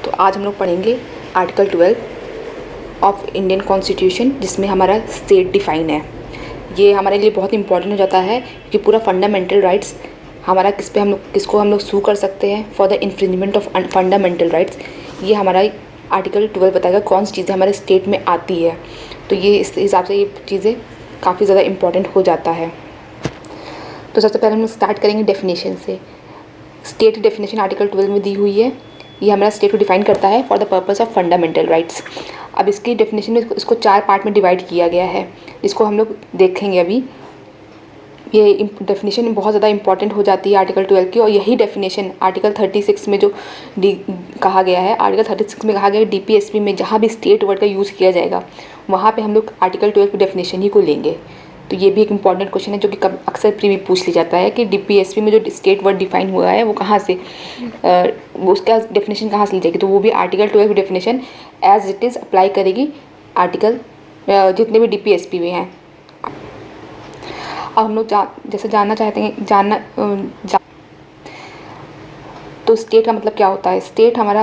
तो आज हम लोग पढ़ेंगे आर्टिकल 12 ऑफ इंडियन कॉन्स्टिट्यूशन, जिसमें हमारा स्टेट डिफाइन है। ये हमारे लिए बहुत इंपॉर्टेंट हो जाता है कि पूरा फंडामेंटल राइट्स हमारा किसको हम लोग सू कर सकते हैं for the infringement of fundamental rights. ये हमारा आर्टिकल 12 बताएगा कौन सी चीज़ें हमारे स्टेट में आती है। तो ये इस हिसाब से ये चीज़ें काफ़ी ज़्यादा इम्पॉर्टेंट हो जाता है। तो सबसे पहले हम लोग स्टार्ट करेंगे डेफिनेशन से। स्टेट की डेफिनेशन आर्टिकल 12 में दी हुई है। ये हमारा स्टेट को डिफाइन करता है for the purpose of fundamental rights. अब इसकी डेफिनेशन में इसको 4 पार्ट में डिवाइड किया गया है, जिसको हम लोग देखेंगे अभी। ये डेफिनेशन बहुत ज़्यादा इंपॉर्टेंट हो जाती है आर्टिकल 12 की, और यही डेफिनेशन आर्टिकल 36 में जो कहा गया है, आर्टिकल 36 में कहा गया है DPSP में जहाँ भी स्टेट वर्ड का यूज़ किया जाएगा वहाँ पे हम लोग आर्टिकल 12 की डेफिनेशन ही को लेंगे। तो ये भी एक इंपॉर्टेंट क्वेश्चन है जो कि अक्सर प्री में पूछ लिया जाता है कि DPSP में जो स्टेट वर्ड डिफाइन हुआ है वो कहाँ से, उसका डेफिनेशन कहाँ से ली जाएगी। तो वो भी आर्टिकल 12 की definition as it is apply करेगी आर्टिकल जितने भी DPSP में हैं। अब हम लोग जैसे जानना चाहते हैं तो स्टेट का मतलब क्या होता है। स्टेट हमारा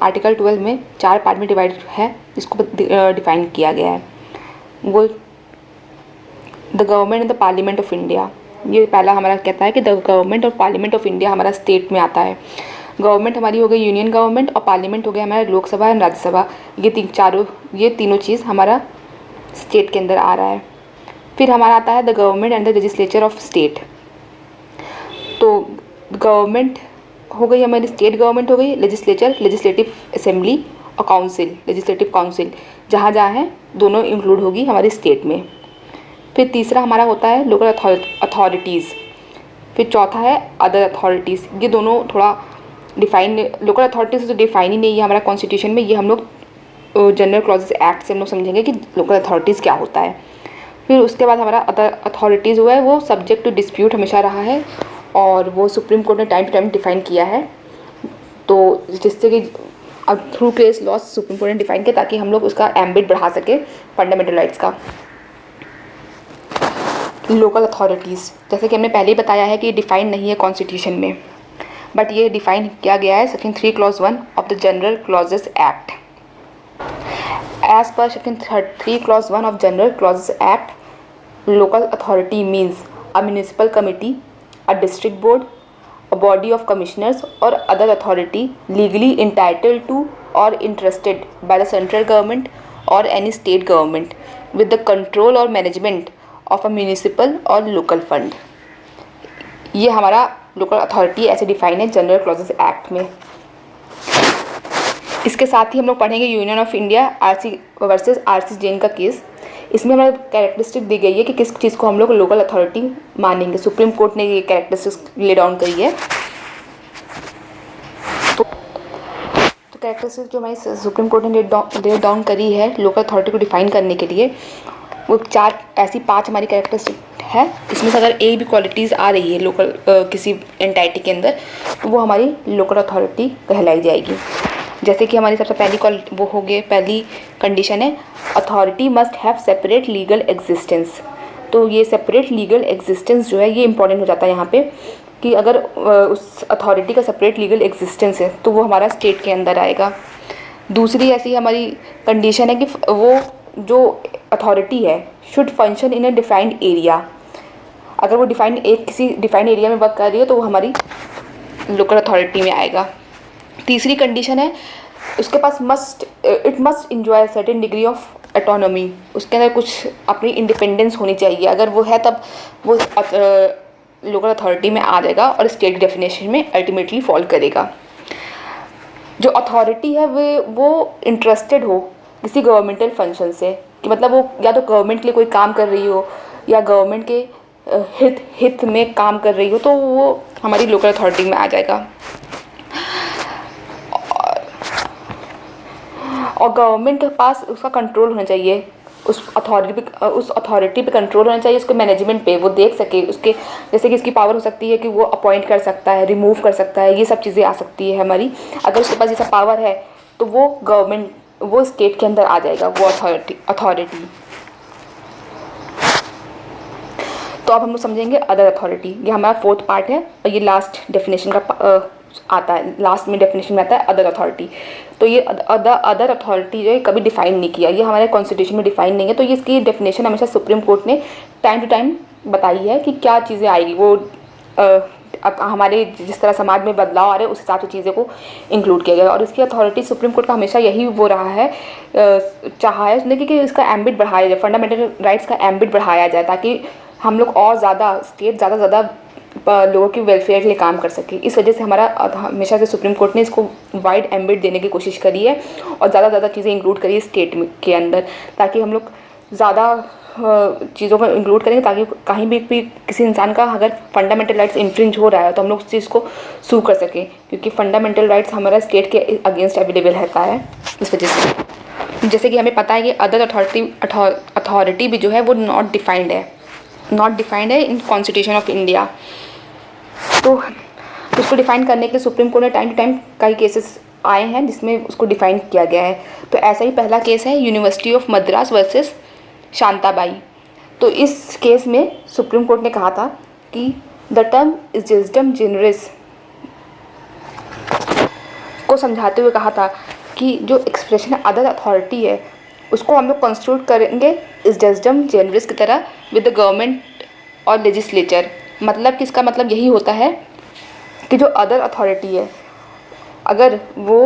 आर्टिकल 12 में 4 पार्ट में डिवाइड है, जिसको डिफाइन किया गया है। वो the government and the parliament of India, ये पहला हमारा कहता है कि द गवर्नमेंट और पार्लियामेंट ऑफ इंडिया हमारा स्टेट में आता है। गवर्नमेंट हमारी हो गई यूनियन गवर्नमेंट, और पार्लियामेंट हो गया हमारा लोकसभा एंड राज्यसभा। ये तीनों चीज़ हमारा स्टेट के अंदर आ रहा है। फिर हमारा आता है the government and the legislature of state. तो गवर्नमेंट हो गई हमारी, स्टेट गवर्नमेंट हो गई, लेजिस्लेचर लेजिस्लेटिव असेंबली, और काउंसिल लेजिस्लेटिव काउंसिल, जहाँ जहाँ है दोनों इंक्लूड होगी हमारे स्टेट में। फिर तीसरा हमारा होता है लोकल अथॉरिटीज़। फिर चौथा है अदर अथॉरिटीज़। ये दोनों थोड़ा डिफाइन, लोकल अथॉरिटीज़ तो डिफाइन ही नहीं है हमारा कॉन्स्टिट्यूशन में। ये हम लोग जनरल क्लॉजेस एक्ट से हम लोग समझेंगे कि लोकल अथॉरिटीज़ क्या होता है। फिर उसके बाद हमारा अदर अथॉरिटीज़ हुआ है, वो सब्जेक्ट टू डिस्प्यूट हमेशा रहा है, और वो सुप्रीम कोर्ट ने टाइम टू टाइम डिफाइन किया है। तो जिससे कि अब through case laws supreme court ने डिफाइन किया ताकि हम लोग उसका एम्बिट बढ़ा सके फंडामेंटल राइट्स का। लोकल अथॉरिटीज़, जैसे कि हमने पहले ही बताया है कि डिफाइन नहीं है कॉन्स्टिट्यूशन में, बट ये डिफाइन किया गया है section 3 clause 1 of the general clauses act. As per section 3 clause 1 of general clauses act, local authority means a municipal committee, a district board, a body of commissioners or other authority legally entitled to or interested by the central government or any state government with the control or management of a municipal or local fund। ये हमारा local authority ऐसे define है general clauses act में। इसके साथ ही हम लोग पढ़ेंगे union of India RC versus RC Jain का केस। इसमें हमारे कैरेक्टरिस्टिक दी गई है कि किस चीज़ को हम लोग लोकल अथॉरिटी मानेंगे। सुप्रीम कोर्ट ने ये कैरेक्टरिस्टिक्स ले डाउन करी है। तो कैरेक्टरिस्टिक जो हमारी सुप्रीम कोर्ट ने ले डाउन करी है लोकल अथॉरिटी को डिफाइन करने के लिए, वो 5 हमारी कैरेक्टरिस्टिक है। इसमें से अगर एक भी क्वालिटीज़ आ रही है लोकल किसी एंटाइटी के अंदर, तो वो हमारी लोकल अथॉरिटी कहलाई जाएगी। जैसे कि हमारी सबसे पहली कंडीशन है authority must have separate legal existence. तो ये सेपरेट लीगल एग्जिस्टेंस जो है ये इंपॉर्टेंट हो जाता है यहाँ पे, कि अगर उस अथॉरिटी का सेपरेट लीगल एग्जिस्टेंस है तो वो हमारा स्टेट के अंदर आएगा। दूसरी ऐसी हमारी कंडीशन है कि वो जो अथॉरिटी है should function in a defined area. अगर वो किसी डिफाइंड एरिया में वर्क कर रही है तो वो हमारी लोकल अथॉरिटी में आएगा। तीसरी कंडीशन है उसके पास it must enjoy certain degree of autonomy. उसके अंदर कुछ अपनी इंडिपेंडेंस होनी चाहिए। अगर वो है तब वो लोकल अथॉरिटी में आ जाएगा और स्टेट डेफिनेशन में अल्टीमेटली फॉल करेगा। जो अथॉरिटी है वो इंटरेस्टेड हो किसी गवर्नमेंटल फंक्शन से, कि मतलब वो या तो गवर्नमेंट के लिए कोई काम कर रही हो या गवर्नमेंट के हित में काम कर रही हो, तो वो हमारी लोकल अथॉरिटी में आ जाएगा। और गवर्नमेंट के पास उसका कंट्रोल होना चाहिए, उस अथॉरिटी पे कंट्रोल होना चाहिए, उसके मैनेजमेंट पे। वो देख सके उसके, जैसे कि इसकी पावर हो सकती है कि वो अपॉइंट कर सकता है, रिमूव कर सकता है, ये सब चीज़ें आ सकती है हमारी। अगर उसके पास ये सब पावर है तो वो स्टेट के अंदर आ जाएगा वो अथॉरिटी। तो अब हम लोग समझेंगे अदर अथॉरिटी। ये हमारा 4th पार्ट है और ये लास्ट डेफिनेशन का आता है, लास्ट में डेफिनेशन में आता है अदर अथॉरिटी। तो ये अदर अथॉरिटी जो है कभी डिफाइन नहीं किया, ये हमारे कॉन्स्टिट्यूशन में डिफाइन नहीं है। तो ये इसकी डेफिनेशन हमेशा सुप्रीम कोर्ट ने टाइम टू टाइम बताई है कि क्या चीज़ें आएगी, वो अब हमारे जिस तरह समाज में बदलाव आ रहे हैं उस हिसाब से चीज़ें को इंक्लूड किया गया। और इसकी अथॉरिटी सुप्रीम कोर्ट का हमेशा यही वो रहा है, चाहा है उसने कि इसका एम्बिट बढ़ाया जाए, फंडामेंटल राइट्स का एम्बिट बढ़ाया जाए, ताकि हम लोग और ज़्यादा स्टेट ज़्यादा से ज़्यादा लोगों की वेलफेयर के लिए काम कर सके। इस वजह से हमारा हमेशा से सुप्रीम कोर्ट ने इसको वाइड एम्बिट देने की कोशिश करी है और ज़्यादा चीज़ें इंक्लूड करी है स्टेट के अंदर, ताकि हम लोग ज़्यादा चीज़ों को इंक्लूड करेंगे, ताकि कहीं भी किसी इंसान का अगर फंडामेंटल राइट्स इन्फ्रिंज हो रहा है तो हम लोग उस चीज़ को सू कर सकें, क्योंकि फंडामेंटल राइट्स हमारा स्टेट के अगेंस्ट अवेलेबल रहता है। इस वजह से जैसे कि हमें पता है कि अदर अथॉरिटी भी जो है वो नॉट डिफाइंड है इन कॉन्स्टिट्यूशन ऑफ इंडिया। तो उसको डिफाइन करने के लिए सुप्रीम कोर्ट ने टाइम टू टाइम कई केसेस आए हैं जिसमें उसको डिफाइन किया गया है। तो ऐसा ही पहला केस है university of Madras versus Shantabai. तो इस केस में सुप्रीम कोर्ट ने कहा था कि द टर्म इजम जेनरिस को समझाते हुए कहा था कि जो एक्सप्रेशन अदर अथॉरिटी है उसको हम लोग कॉन्स्टिट्यूट करेंगे इजम जेनरिस की तरह विद द गवर्नमेंट और लेजिस्लेचर। मतलब कि इसका मतलब यही होता है कि जो अदर अथॉरिटी है अगर वो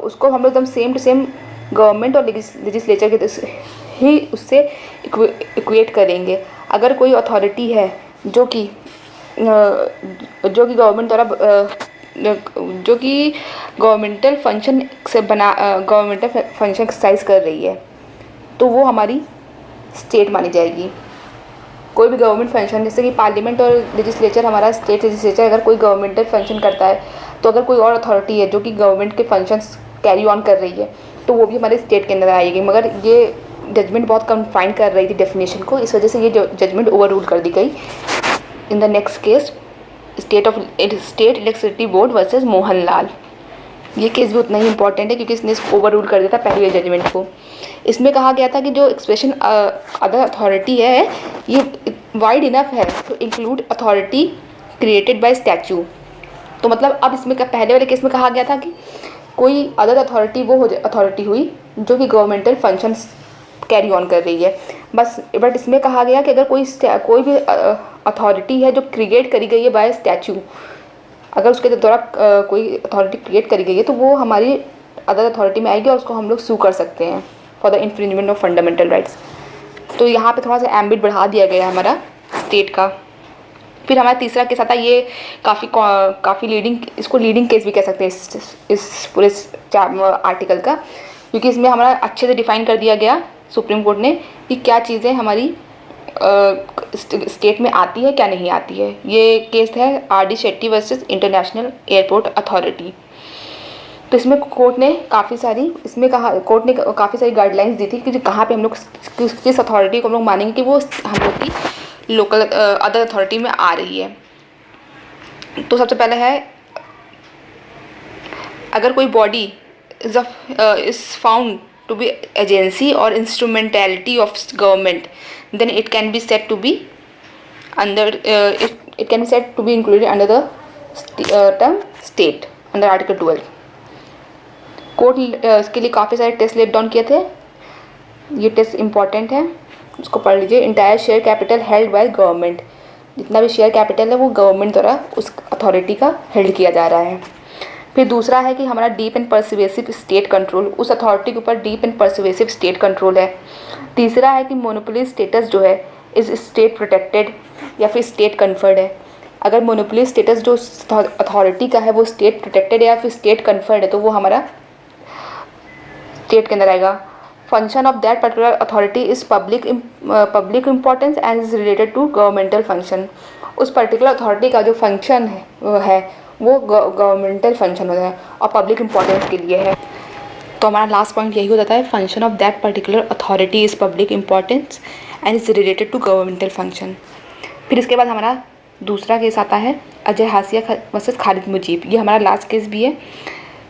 उसको हम लोग एकदम सेम टू सेम गवर्नमेंट और लेजिस्लेचर के ही उससे इक्वेट करेंगे। अगर कोई अथॉरिटी है जो कि गवर्नमेंट द्वारा जो कि गवर्नमेंटल फंक्शन से गवर्नमेंटल फंक्शन एक्सरसाइज कर रही है तो वो हमारी स्टेट मानी जाएगी। कोई भी गवर्नमेंट फंक्शन जैसे कि पार्लियामेंट और लेजिस्लेचर, हमारा स्टेट लेजिस्लेचर अगर कोई गवर्नमेंटल फंक्शन करता है तो अगर कोई और अथॉरिटी है जो कि गवर्नमेंट के फंक्शंस कैरी ऑन कर रही है तो वो भी हमारे स्टेट के अंदर आएगी। मगर ये जजमेंट बहुत कन्फाइन कर रही थी डेफिनेशन को, इस वजह से ये जजमेंट ओवर रूल कर दी गई। In the next case state electricity board versus Mohanlal. ये केस भी उतना ही इंपॉर्टेंट है क्योंकि इसने ओवर रूल कर दिया था पहले जजमेंट को। इसमें कहा गया था कि जो एक्सप्रेशन अदर अथॉरिटी है ये वाइड इनफ है to include authority created by statute. तो मतलब अब इसमें पहले वाले केस में कहा गया था कि कोई अदर अथॉरिटी वो अथॉरिटी हुई जो कि गवर्नमेंटल फंक्शंस कैरी ऑन कर रही है बस। बट इसमें कहा गया कि अगर कोई भी अथॉरिटी है जो क्रिएट करी गई है बाय स्टैच्यू, अगर उसके द्वारा कोई अथॉरिटी क्रिएट करी गई है तो वो हमारी अदर अथॉरिटी में आएगी और उसको हम लोग सू कर सकते हैं for the infringement of fundamental rights. तो यहाँ पे थोड़ा सा एम्बिट बढ़ा दिया गया है हमारा स्टेट का। फिर हमारा तीसरा केस आता है, ये काफ़ी लीडिंग, इसको लीडिंग केस भी कह सकते हैं इस पूरे आर्टिकल का, क्योंकि इसमें हमारा अच्छे से डिफाइन कर दिया गया सुप्रीम कोर्ट ने कि क्या चीज़ें हमारी स्टेट में आती है क्या नहीं आती है। ये केस है RD Shetty versus international airport authority. तो इसमें कोर्ट ने काफ़ी सारी गाइडलाइंस दी थी कि कहाँ पे हम लोग किस अथॉरिटी को हम लोग मानेंगे कि वो हम लोग की लोकल अदर अथॉरिटी में आ रही है। तो सबसे पहले है, अगर कोई body is found to be agency or instrumentality of government, then it can be said to be it can be said to be included under the term state under Article 12। Court इसके लिए काफ़ी सारे test let down किए थे, ये test important है, उसको पढ़ लीजिए। Entire share capital held by government, जितना भी शेयर कैपिटल है वो गवर्नमेंट द्वारा उस अथॉरिटी का हेल्ड किया जा रहा है। फिर दूसरा है कि हमारा डीप एंड परसिवेसिव स्टेट कंट्रोल, उस अथॉरिटी के ऊपर डीप एंड परसिवेसिव स्टेट कंट्रोल है। तीसरा है कि मोनोपोली स्टेटस जो है इज़ स्टेट प्रोटेक्टेड या फिर स्टेट कन्फर्ड है। अगर मोनोपोली स्टेटस जो अथॉरिटी का है वो स्टेट प्रोटेक्टेड है या फिर स्टेट कन्फर्ड है तो वो हमारा स्टेट के अंदर आएगा। Function of that particular authority is public importance and is related to governmental function. उस पर्टिकुलर अथॉरिटी का जो फंक्शन है वो गवर्नमेंटल फंक्शन होता है और पब्लिक इम्पोर्टेंस के लिए है। तो हमारा लास्ट पॉइंट यही हो जाता है, function of that particular authority is public importance and is related to governmental function. फिर इसके बाद हमारा दूसरा केस आता है अजय हाशिया वर्सेस खालिद मुजीब। ये हमारा लास्ट केस भी है।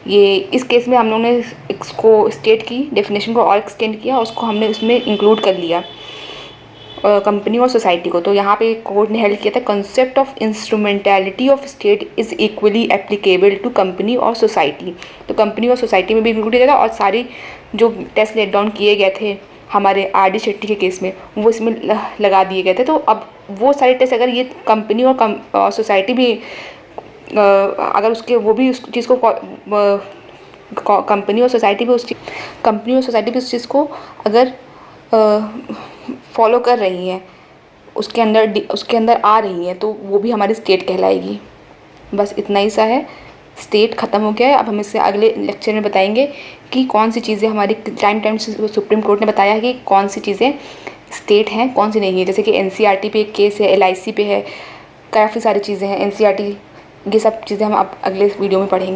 ये इस केस में हम लोगों ने इसको स्टेट की डेफिनेशन को और एक्सटेंड किया और उसको हमने उसमें इंक्लूड कर लिया। कंपनी और सोसाइटी को। तो यहाँ पे कोर्ट ने हेल्ड किया था concept of instrumentality of state is equally applicable to company और सोसाइटी। तो कंपनी और सोसाइटी में भी इंक्लूड किया था और सारी जो टेस्ट लेट डाउन किए गए थे हमारे आर.डी. शेट्टी के केस में वो इसमें लगा दिए गए थे। तो अब वो सारे टेस्ट अगर ये कंपनी और सोसाइटी भी अगर उसके वो भी उस चीज़ को कंपनी और सोसाइटी भी उस चीज़ को अगर फॉलो कर रही हैं, उसके अंदर आ रही हैं, तो वो भी हमारी स्टेट कहलाएगी। बस इतना ही सा है, स्टेट ख़त्म हो गया है। अब हम इससे अगले लेक्चर में बताएंगे कि कौन सी चीज़ें हमारी टाइम से सुप्रीम कोर्ट ने बताया है कि कौन सी चीज़ें स्टेट हैं कौन सी नहीं है। जैसे कि एनसीईआरटी पे एक केस है, एलआईसी पे है, काफ़ी सारी चीज़ें हैं एनसीईआरटी, ये सब चीज़ें हम अब अगले वीडियो में पढ़ेंगे।